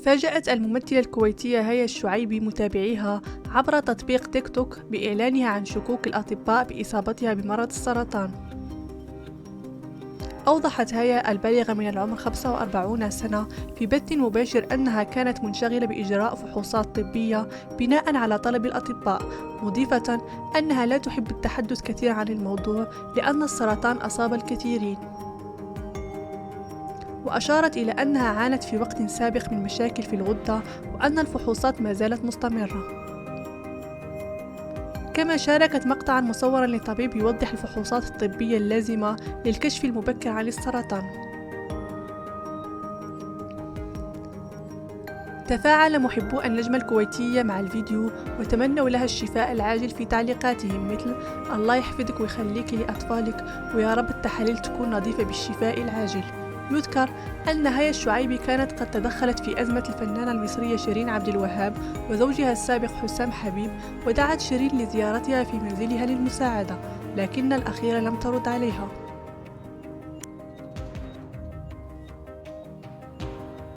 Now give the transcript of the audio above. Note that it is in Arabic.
فاجأت الممثلة الكويتية هيا الشعيبي متابعيها عبر تطبيق تيك توك بإعلانها عن شكوك الأطباء بإصابتها بمرض السرطان. أوضحت هيا البالغة من العمر 45 سنة في بث مباشر أنها كانت منشغلة بإجراء فحوصات طبية بناء على طلب الأطباء، مضيفة أنها لا تحب التحدث كثيرا عن الموضوع لأن السرطان أصاب الكثيرين. وأشارت إلى أنها عانت في وقت سابق من مشاكل في الغدة وأن الفحوصات ما زالت مستمرة. كما شاركت مقطعا مصورا لطبيب يوضح الفحوصات الطبية اللازمة للكشف المبكر عن السرطان. تفاعل محبو النجمة الكويتية مع الفيديو وتمنوا لها الشفاء العاجل في تعليقاتهم مثل الله يحفظك ويخليك لأطفالك ويا رب التحاليل تكون نظيفة بالشفاء العاجل. يذكر أن هيا الشعيبي كانت قد تدخلت في أزمة الفنانة المصرية شيرين عبد الوهاب وزوجها السابق حسام حبيب، ودعت شيرين لزيارتها في منزلها للمساعدة، لكن الأخيرة لم ترد عليها.